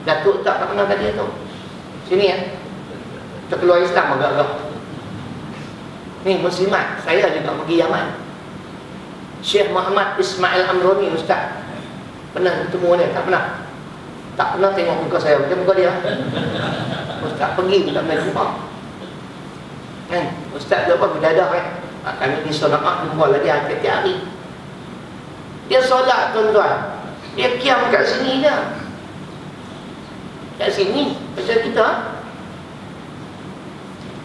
Datuk tak pernah tadi tu. Sini ya. Kita keluar Islam agak-agak. Ni muslimat, saya juga pergi Yaman. Syekh Muhammad Ismail Amroni Ustaz. Pernah bertemu dia? Tak pernah. Tak pernah tengok muka saya. Macam muka dia. Ustaz pergi pun tak pernah jumpa. Kan? Ustaz dia apa? Berdadah kan? Kami di Sona'ah jumpa lagi tiap-tiap hari. Dia solat tuan-tuan. Dia kiam kat sini je. Kat sini. Macam kita.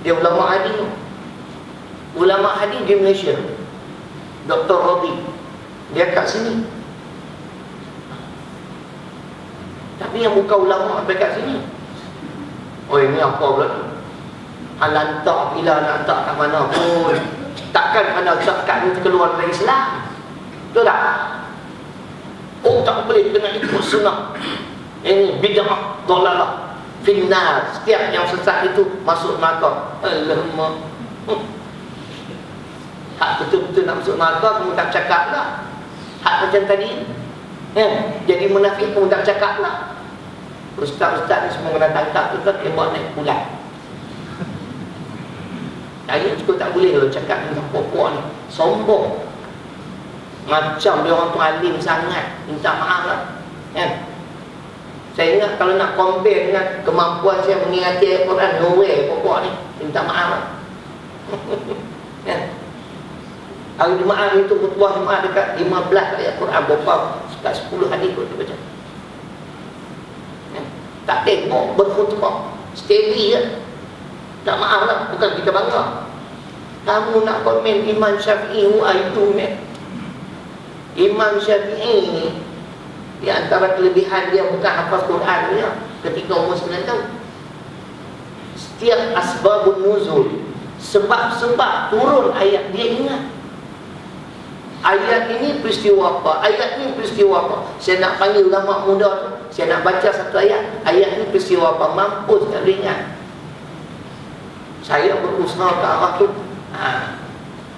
Dia ulama hadis. Ulama hadis di Malaysia. Dr. Robi. Dia kat sini. Tapi yang bukan ulama sampai kat sini. Oh ini apa pula tu? Lantak bila nak tak kat mana pun. Takkan anda takkan keluar dari Islam. Betul tak? Oh tak boleh kena ikut sunnah. Ini bid'ah dalalah finnar. Setiap yang sesat itu masuk neraka. Alamak. Hak betul-betul nak masuk neraka kamu tak cakap lah. Hak macam tadi jadi munafik kamu tak cakap lah. Ustaz-ustaz ni semua kena tangkap tu kan buat naik bulan. Saya juga tak boleh kalau cakap tentang puan-puan ni. Sombong. Macam dia orang tu alim sangat. Minta maaf lah. Kan? Saya ingat kalau nak compare dengan kemampuan saya mengingati Al-Quran, no way puan-puan ni. Minta maaf lah. Kan? Hari Jumaat itu khutbah Jumaat dekat 15 ayat Quran. Berapa? Sekat 10 hadis pun dia baca. Kan? Tak tengok berkhutbah. Steady je. Tak maaf lah, bukan kita bangga. Kamu nak komen Imam Syafi'i, who are you, man? Imam Syafi'i ni, di antara kelebihan dia bukan hafaz Quran dia ketika umur 9 tahun. Setiap asbabun nuzul, sebab-sebab turun ayat dia ingat. Ayat ini peristiwa apa? Ayat ini peristiwa apa? Saya nak panggil ulama muda tu, saya nak baca satu ayat. Ayat ini peristiwa apa? Mampus tak boleh ingat. Saya berusaha ke arah tu.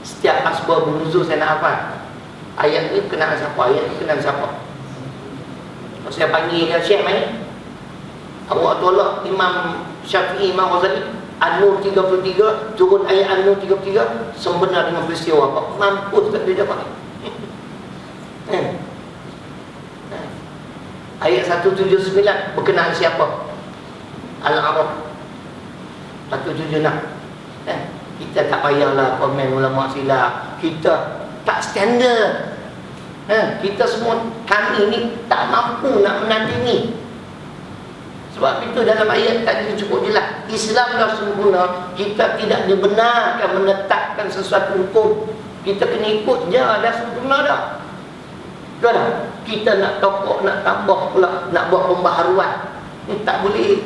Setiap asbab nuzul saya nak hafal. Ayat ni kenal siapa? Ayat ni kenal siapa? Kalau saya panggil dia Syekh main, awak tolak Imam Syafi'i, Imam Ghazali, An-Nur 33, turun ayat An-Nur 33, sempena dengan peristiwa apa? Mampus tak boleh dapat. Ayat 179 berkenaan siapa? Al-Araf 176. Kita tak payahlah komen ulama silap. Kita tak standard. Kita semua, kami ni tak mampu nak menandingi. Sebab itu dalam ayat tadi cukup jelas. Islam dah sempurna. Kita tidak dibenarkan menetapkan sesuatu hukum. Kita kena ikut je, dah sempurna dah. Betul tak? Kita nak tokok, nak tambah pula, nak buat pembaharuan. Tak boleh.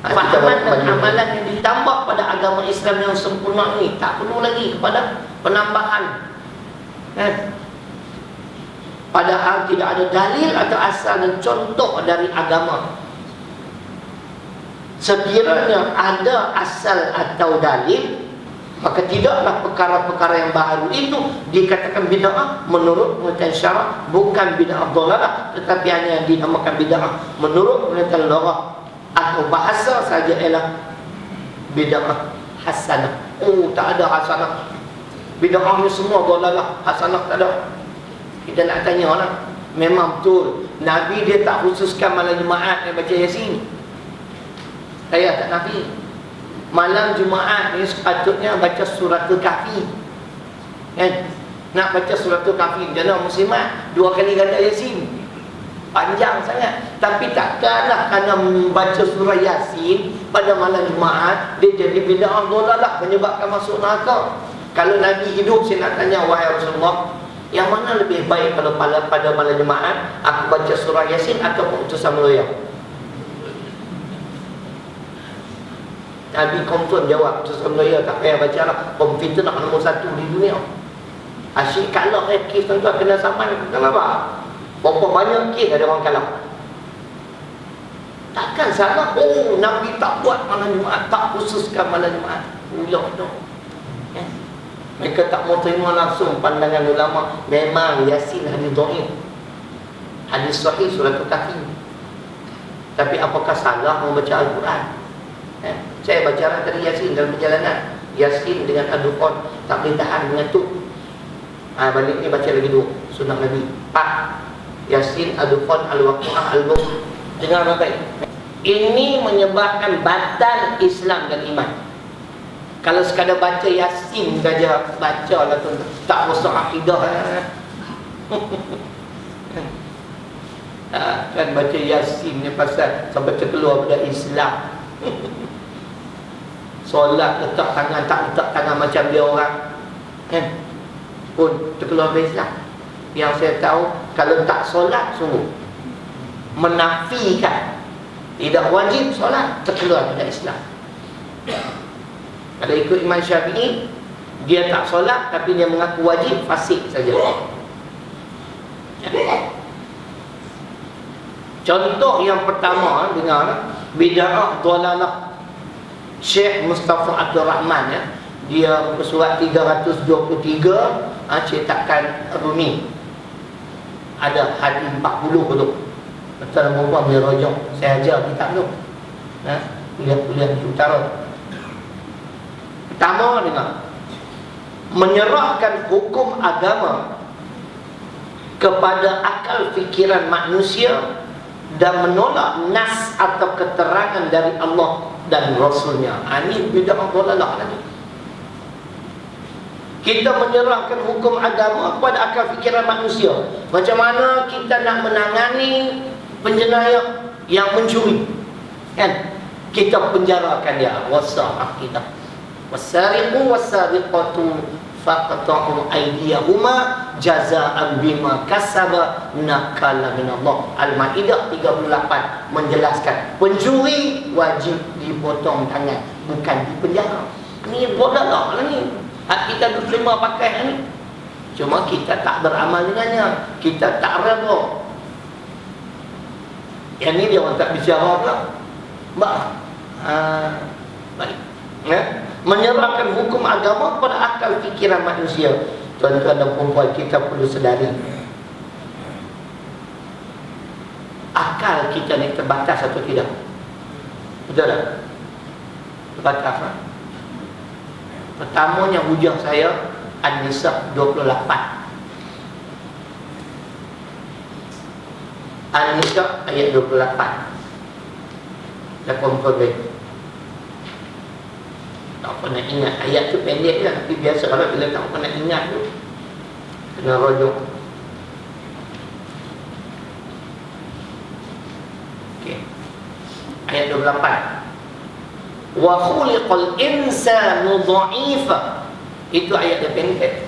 Fahaman dan amalan yang ditambah pada agama Islam yang sempurna ini tak perlu lagi kepada penambahan. Padahal tidak ada dalil atau asal dan contoh dari agama. Sekiranya ada asal atau dalil, maka tidaklah perkara-perkara yang baru itu dikatakan bid'ah menurut pengertian syarak, bukan bid'ah dhalalah, tetapi hanya yang dinamakan bid'ah menurut pengertian lughah atau bahasa saja ialah bid'ah hasanah. Oh, tak ada hasanah. Bid'ah ni semua dhalalah, hasanah tak ada. Kita nak tanya lah, memang betul Nabi dia tak khususkan malam Jumaat yang baca Yasin. Saya tak Nabi. Malam Jumaat ni sepatutnya baca suratul Kahfi. Nak baca suratul Kahfi jana muslimat 2 kali ganda Yasin. Panjang sangat. Tapi takkanlah kerana membaca surah Yasin pada malam Jumaat dia jadi bid'ah dhalalah, menyebabkan masuk neraka. Kalau Nabi hidup, saya nak tanya, wahai Rasulullah, yang mana lebih baik kalau pada malam Jumaat aku baca surah Yasin atau utusan meloya? Nabi confirm jawab, utusan meloya tak payah baca lah. Pemfitnah nombor 1 di dunia. Asyik kalah kes tuan-tuan kena saman. Kenapa? Berapa banyak kes ada orang kalah. Takkan salah. Oh, Nabi tak buat malam Jumaat, tak khususkan malam Jumaat. Ulah tu. Mereka tak mau terima langsung pandangan ulama. Memang Yasin hadis dhaif. Hadis sahih surah Al-Kahfi. Tapi apakah salah membaca Al-Quran? Saya baca tadi Yasin dalam perjalanan. Yasin dengan Ad-Dukhan tak boleh tahan mengantuk. Balik ni baca lagi dua sunnah Nabi. Yasin, Ad-Dukhan, Al-Waqi'ah, Al-Mulk. Dengar baik. Ini menyebabkan batal Islam dan iman. Kalau sekadar baca Yasin saja, baca lah tu, tak rosak akidah. Kan baca Yasin ni pasal sampai terkeluar pada Islam. Solat letak tangan, tak letak tangan macam dia orang, kan, pun terkeluar dari Islam. Yang saya tahu, kalau tak solat sungguh menafikan tidak wajib solat, terkeluar dari Islam. Kalau ikut Imam Syafi'i, dia tak solat tapi dia mengaku wajib, fasik saja. Contoh yang pertama, dengar, bid'ah dhalalah. Syekh Mustafa Abdul Rahman, dia bersurat 323, cetakan Rumi. Ada hadis 40 tu. Betul mumpah boleh rojok. Saya ajar kitab tu. Kuliah-kuliah di utara. Pertama, dengar, menyerahkan hukum agama kepada akal fikiran manusia dan menolak nas atau keterangan dari Allah dan Rasulnya. Ini bid'ah dhalalah lagi. Kita menyerahkan hukum agama kepada akal fikiran manusia. Macam mana kita nak menangani penjenayah yang mencuri, kan? Kita penjarakan dia, wasah kita. Wasariqu wasariqatu faqta'u aydiyahuma jazaa'an bima kasaba nakala minallah. Al-Maidah 38 menjelaskan pencuri wajib dipotong tangan, bukan dipenjara. Ni dhalalah lah ni. Hak kita terima pakai ni. Cuma kita tak beramal dengannya, kita tak redha. Yang ni dia orang tak bicara pula. Baik. Menyerahkan hukum agama kepada akal fikiran manusia. Tuan-tuan dan puan-puan, kita perlu sedari, akal kita ni terbatas atau tidak? Betul tak? Terbatas, tak? Pertamanya hujah saya An-Nisa 28. An-Nisa ayat 28. Dah confirm baik. Tak pernah ingat. Ayat tu pendek lah, tapi biasa kalau bila tak pernah ingat tu kena rujuk. Okey. Ayat 28. Wa khuliqal insanu dha'ifa. Itu ayat dia pendek.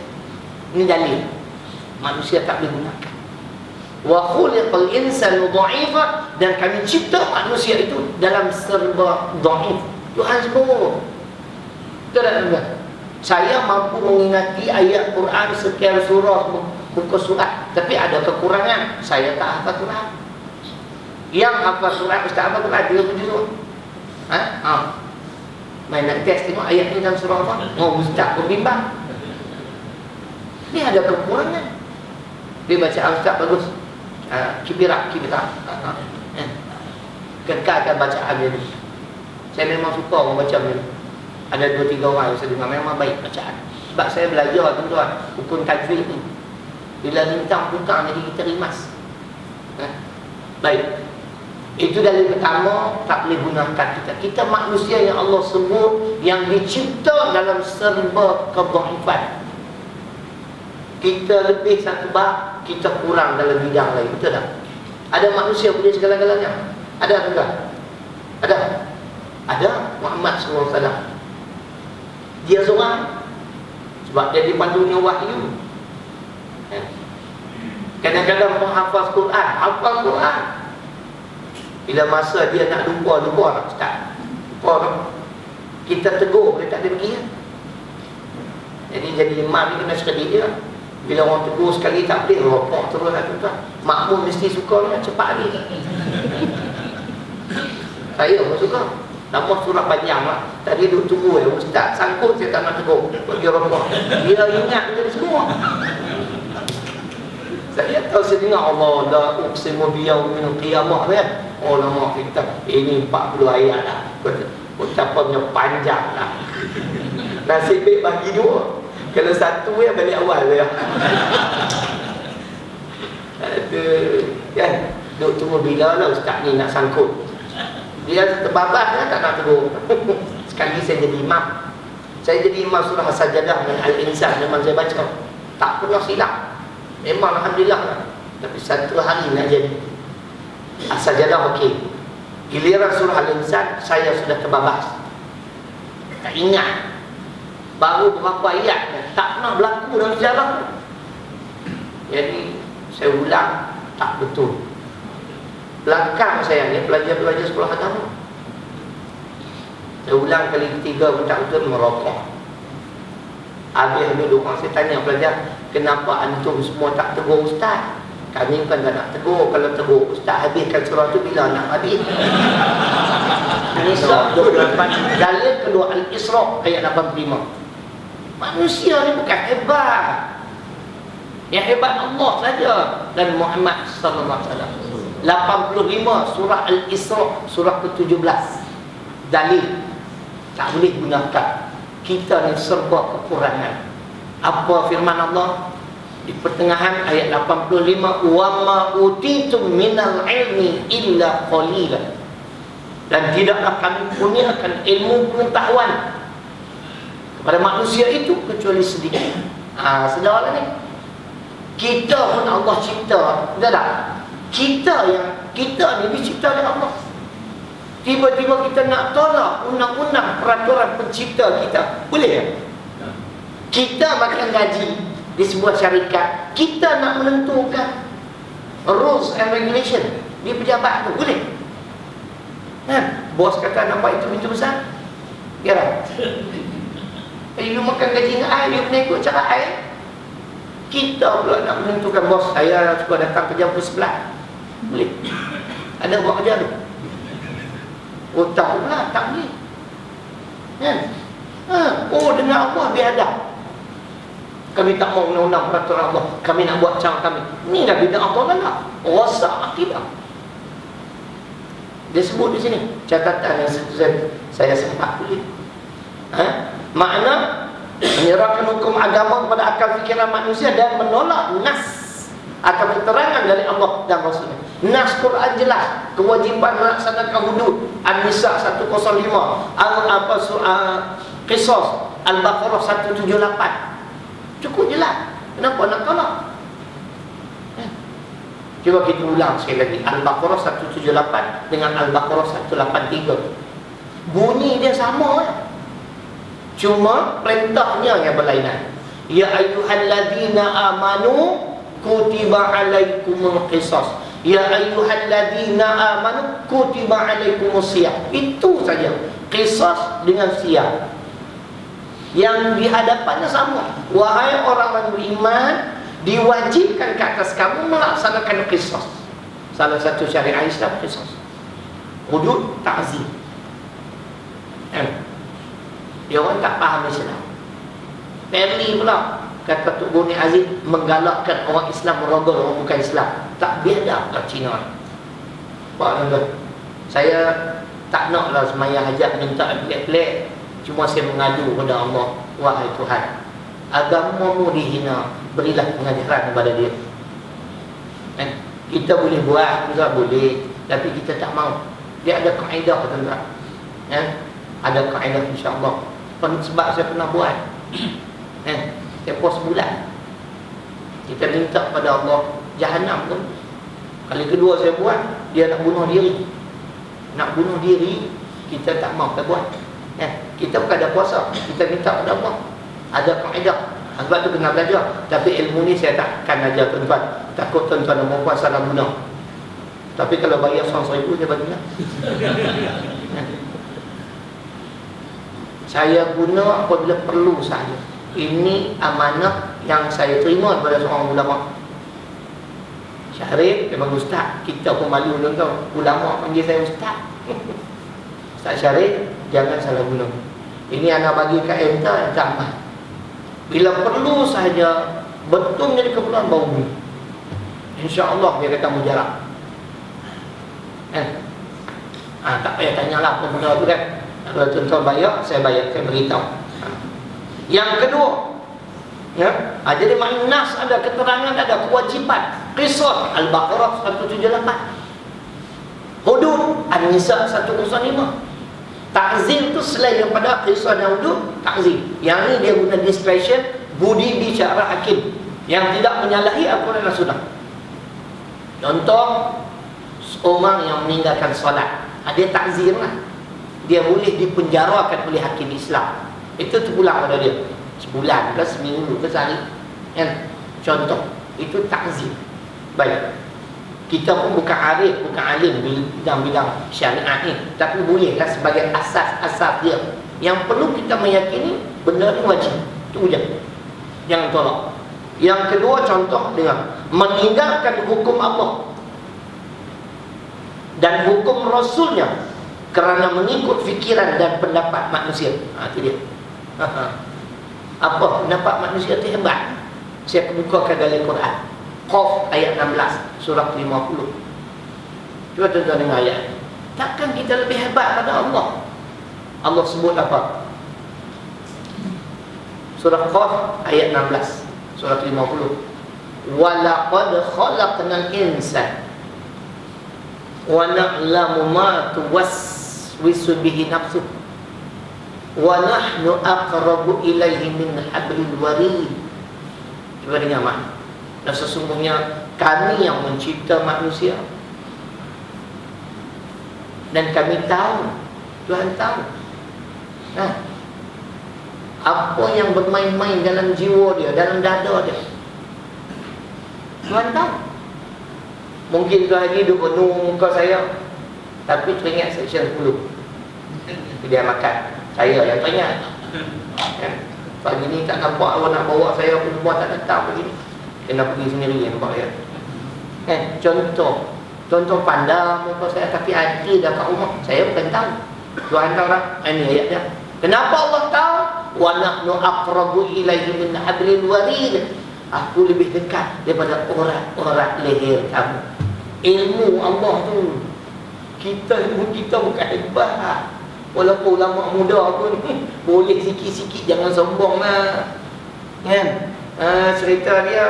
Ini dalil manusia tak boleh gunakan. Wa khuliqal insanu dha'ifa, dan kami cipta manusia itu dalam serba dhaif. Tuhan sebut. Betul tak? Saya mampu mengingati ayat Quran sekian surah, buku surat, tapi ada kekurangan. Saya tak hafal Quran. Yang hafal Quran, ustaz hafal Quran 37 surah. Main nak test tengok ayat ni dalam surah apa? Ustaz pun bimbang. Ni ada kekurangan. Dia baca ustaz bagus. Kibirak. Kekalkan bacaan dia ni. Saya memang suka membaca ni. Ada 2-3 orang yang saya dengar memang baik bacaan. Sebab saya belajar, tuan-tuan, hukum tajwid ni. Bila lintang-puntang jadi kita rimas. Baik. Itu dalil pertama, tak boleh gunakan kita. Kita manusia yang Allah sebut, yang dicipta dalam serba kedhaifan. Kita lebih satu bab, kita kurang dalam bidang lain. Betul tak? Ada manusia boleh segala-galanya? Ada enggak? Ada. Ada Muhammad SAW. Dia seorang, sebab dia dipandu dengan wahyu. Kadang-kadang menghafaz Quran, hafal Quran. Bila masa dia nak lupa lah ustaz. Lupa. Kita tegur, dia tak ada pergi. Jadi imam ni kena sekali dia. Bila orang tegur sekali tak boleh, ropok terus lah tuan-tuan. Makmum mesti suka dengan cepat ni. Saya pun suka. Nama surah panjang lah. Tadi duduk tunggu ustaz sangkut, saya tak nak tegur. Pergi ropok. Dia ingat dia semua. Saya tahu sedengar Allah la uqsimu biyaumin qiyamah kan. Ulama kita ini 40 ayat dah. Ucapannya panjang lah. Nasib baik bagi dua. Kalau satu ya balik awal ya. Aduh, kan? Duk tunggu bila lah ustaz ni nak sangkut. Dia terbabas kan tak nak tegur. Sekali saya jadi imam. Saya jadi imam surah As-Sajadah dengan Al-Insan. Memang saya baca. Tak pernah silap. Memang Alhamdulillah lah. Tapi satu hari nak jadi As-Sajadah okey. Giliran surah Al-Insan saya sudah terbabas. Tak ingat. Baru berapa ayat tak pernah berlaku dalam sejarah. Jadi saya ulang tak betul. Belakang saya ni pelajar-pelajar sekolah agama. Saya ulang kali ketiga pun tak betul, merokok. Habis duduk orang saya tanya pelajar, kenapa antum semua tak tegur ustaz? Kami kan tak nak tegur. Kalau tegur ustaz habiskan surah tu bila nak habis? An-Nisa 28. Dalil kedua Al-Isra ayat 85. Manusia ni bukan hebat. Yang hebat Allah saja dan Muhammad sallallahu alaihi wasallam. 85 surah Al-Isra surah ke-17. Dalil tak boleh gunakan. Kita ni serba kekurangan. Apa firman Allah di pertengahan ayat 85, wa ma utitum minal ilmi illa qalila. Dan tidaklah kami kurniakan ilmu pengetahuan kepada manusia itu kecuali sedikit. Saudara ni, kita pun Allah cipta, betul tak? Kita ni dicipta oleh Allah. Tiba-tiba kita nak tolak undang-undang peraturan pencipta kita, boleh tak? Kita makan gaji di sebuah syarikat, kita nak menentukan rules and regulation di pejabat tu, boleh? Bos kata nampak itu pintu besar, kira you makan gaji dengan air, you kena ikut cara air. Kita pula nak menentukan, bos saya suka datang ke jam 11, boleh? Ada buat kerja tu? Oh tak pula, tak boleh. Oh dengar Allah biadab. Kami tak mau undang-undang peraturan Allah, kami nak buat cara kami. Ni dah bid'ah Allah lah, rosak akidah. Dia sebut di sini catatan yang saya sempat tulis. Makna menyerahkan hukum agama kepada akal fikiran manusia dan menolak nas atau keterangan dari Allah dan Rasulnya. Nas Quran jelas kewajiban melaksanakan hudud. An-Nisa 105, Qisas Al-Baqarah 178. Cukup jelas. Kenapa nak tolak? Cuba kita ulang sekali lagi. Al-Baqarah 178 dengan Al-Baqarah 183. Bunyi dia sama ya. Cuma perintahnya yang berlainan. Ya ayyuhalladzina amanu kutiba alaikumul qisas. Ya ayyuhalladzina amanu kutiba alaikumus siyam. Itu saja. Qisas dengan siyam. Yang di hadapannya sama. Wahai orang-orang beriman, diwajibkan ke atas kamu melaksanakan qisas. Salah satu syariat Islam qisas. Hudud ta'zim. Dia orang tak faham Islam. Perli pula kata Tok Goni Aziz menggalakkan orang Islam merogol orang bukan Islam. Tak biadab kat Cina. Saya tak naklah semaya hajat minta pelik-pelik. Cuma saya mengadu kepada Allah, wahai Tuhan, agamamu dihina, berilah pengajaran kepada dia. Kita boleh buat juga boleh, tapi kita tak mau. Dia ada kaedah tuan-tuan. Ada kaedah insya-Allah. Sebab saya pernah buat. Tempoh sebulan. Kita minta pada Allah Jahanam tu. Kali kedua saya buat, dia nak bunuh diri. Nak bunuh diri, kita tak mau kita buat. Kita bukan ada puasa, kita minta pada Allah. Ada kaedah. Sebab tu kena belajar. Tapi ilmu ni saya takkan ajar tuan-tuan. Takut tuan-tuan dan puan salah guna. Tapi kalau bayar 100,000 saya bagilah. Saya guna apabila perlu saja. Ini amanah yang saya terima daripada seorang ulama. Syarif, memang ustaz. Kita pun malu tuan-tuan. Ulama panggil saya ustaz. Ustaz Syarif, jangan salah guna. Ini anak bagi kat enta tambah. Bila perlu saja, betul jadi keperluan bau ni. InsyaAllah dia kata mujarab. Tak payah tanyalah apa benda tu kan. Kalau tuan-tuan bayar, saya beritahu. Yang kedua, jadi makna nas ada, keterangan ada, kewajiban. Qisas Al-Baqarah 178, hudud An-Nisa 105. Ta'zim tu selain daripada qisas dan hudud, ta'zim. Yang ni dia guna discretion, budi bicara hakim yang tidak menyalahi Al-Quran dan Sunnah. Contoh, seorang yang meninggalkan solat, dia ta'zim lah. Dia boleh dipenjarakan oleh hakim Islam. Itu terpulang pada dia sebulan ke seminggu ke sehari, kan? Contoh, itu ta'zim. Baik, kita pun bukan arif, bukan alim dalam bidang syariat ni, tapi bolehlah sebagai asas-asas dia. Yang perlu kita meyakini benda ni wajib. Itu je, jangan tolak. Yang kedua, contoh dengan meninggalkan hukum Allah dan hukum Rasulnya kerana mengikut fikiran dan pendapat manusia. Itu dia. Apa pendapat manusia itu hebat. Saya bukakan dalam Quran, Qaf ayat 16 surah 50. Cuba tuan-tuan dengar ayat. Takkan kita lebih hebat pada Allah? Allah sebut apa? Surah Qaf ayat 16 surah 50. Walaqad khalaqnal insana wa na'lamu ma tuwaswisu bihi nafsuh wa nahnu aqrabu ilaihi min hablil warid. Cuba dengar mak. Dan sesungguhnya kami yang mencipta manusia, dan kami tahu, Tuhan tahu apa yang bermain-main dalam jiwa dia, dalam dada dia. Tuhan tahu. Mungkin Tuhan lagi duduk penuh muka saya, tapi teringat section 10 dia makan. Saya yang tanya, pagi ni tak nampak awak nak bawa saya pun buat tak datang begini. Kena pergi sendiri yang nampak ya. Contoh pandang muka saya, tapi hati dah kat rumah. Saya bukan tahu. Tuhan tahu lah. Ini ayat dia. Kenapa Allah tahu? Wa nahnu aqrabu ilaihi min hablil warid. Aku lebih dekat daripada orang leher kamu. Ilmu Allah tu, ilmu kita bukan hebat. Walaupun ulama muda pun boleh sikit-sikit, jangan sombong lah, kan? Cerita dia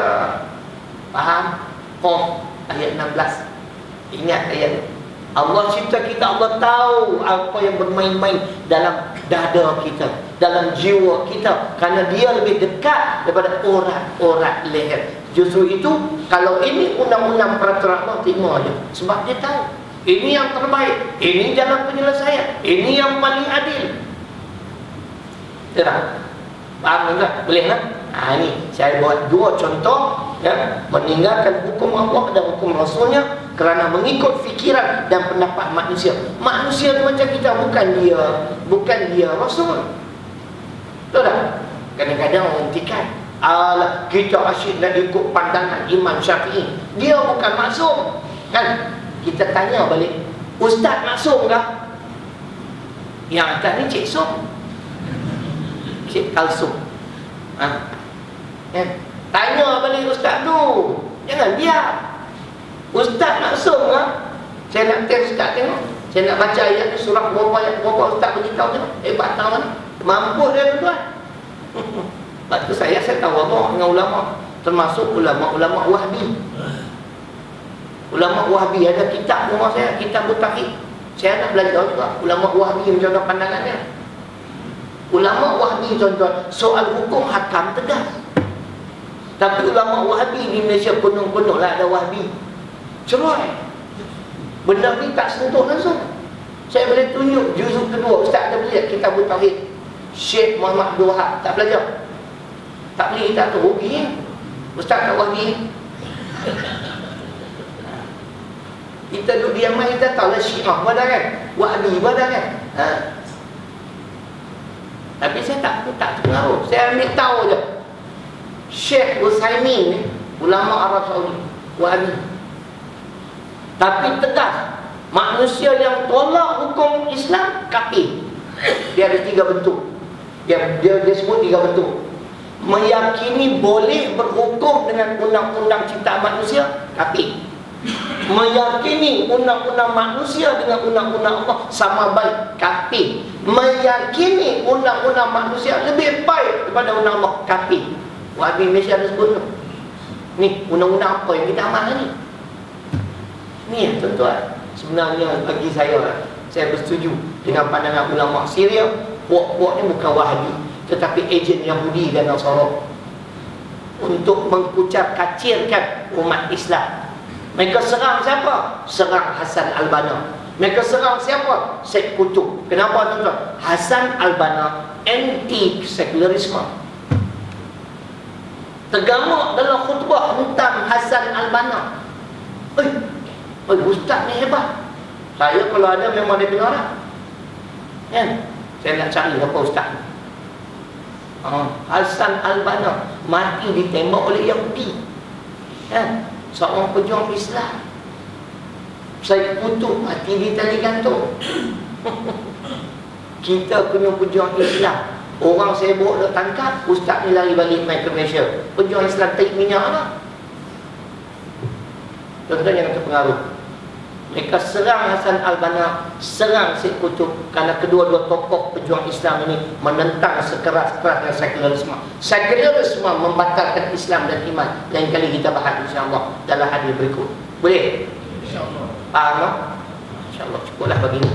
faham? Qaf ayat 16. Ingat ayat Allah cipta kita, Allah tahu apa yang bermain-main dalam dada kita, dalam jiwa kita, kerana dia lebih dekat daripada orang leher. Justru itu, kalau ini undang-undang peraturan Allah, terima je. Sebab dia tahu ini yang terbaik, ini jalan penyelesaian, ini yang paling adil. Tak? Faham tak? Boleh tak? Ini saya buat dua contoh, ya, meninggalkan hukum Allah dan hukum Rasulnya kerana mengikut fikiran dan pendapat manusia. Manusia tu macam kita, bukan dia Rasul. Betul tak? Kadang-kadang orang tikai, alah, kita asyik nak ikut pandangan Imam Syafi'i, dia bukan maksum, kan? Kita tanya balik, Ustaz maksum kah? Yang atas ni Cik Som, Cik Kalsum. Tanya balik Ustaz tu, jangan diam. Ustaz maksum kah? Saya nak test Ustaz tengok. Saya nak baca ayat ni, surah berapa Ustaz beritahu tengok. Hebat tahu mana? Mampu dia tuan. Lepas tu saya tahu apa dengan ulama, termasuk ulama-ulama Wahbi. Ulama Wahbi ada kitab rumah saya, kitab Tauhid. Saya nak belajar juga ulama Wahbi macam mana pandangannya. Ulama Wahbi tuan-tuan, soal hukum hakam tegas. Tapi ulama Wahbi di Malaysia penuh-penuh lah ada Wahbi. Cerai. Benda ni tak sentuh langsung. Saya boleh tunjuk juzuk kedua, Ustaz ada belajar kitab Tauhid, Syekh Muhammad Abdul Wahab, tak belajar. Tak boleh kita tu rugi. Ustaz tak Wahbi. Kita duduk diam, kita tahu lah Syiah pada kan, Wahbi pada kan. Tapi saya tak terpengaruh. Saya ambil tahu je. Syekh Utsaimin ni ulama Arab Saudi, Wahbi. Tapi tegas, manusia yang tolak hukum Islam kafir. Dia ada 3 bentuk. Dia sebut 3 bentuk. Meyakini boleh berhukum dengan undang-undang ciptaan manusia, kafir. Meyakini undang-undang manusia dengan undang-undang Allah sama baik, kafir. Meyakini undang-undang manusia lebih baik daripada undang Allah, kafir. Wahabi Malaysia ada sebut tu. Ni undang-undang apa yang kita amal ni? Ni tuan-tuan, sebenarnya bagi saya bersetuju dengan pandangan ulama Syria. Puak-puak ni bukan Wahabi, tetapi ejen Yahudi dan Nasara untuk mengkucar kacirkan umat Islam. Mereka serang siapa? Serang Hasan Al-Banna. Mereka serang siapa? Syed Qutb. Kenapa tuan-tuan? Hasan Al-Banna anti sekularisme. Tergamak dalam khutbah tentang Hasan Al-Banna. Ustaz ni hebat. Saya kalau ada memang dia kena orang. Kan? Saya nak cari apa ustaz ni. Hasan Al-Banna mati ditembak oleh Yahudi. Kan? Seorang pejuang Islam. Syed Qutb mati di tali gantung. Kita kena pejuang Islam. Orang sibuk nak tangkap, ustaz ni lari balik main ke Malaysia. Pejuang Islam tarik minyak lah. Tuan-tuan jangan terpengaruh. Mereka serang Hasan Al-Banna, serang Syed Qutb, kerana kedua-dua tokoh pejuang Islam ini menentang sekeras-kerasnya sekularisme. Sekularisme membatalkan Islam dan iman. Lain kali kita bahas insya-Allah dalam hadis berikut. Boleh? InsyaAllah. Faham tak? InsyaAllah cukuplah bagi ini.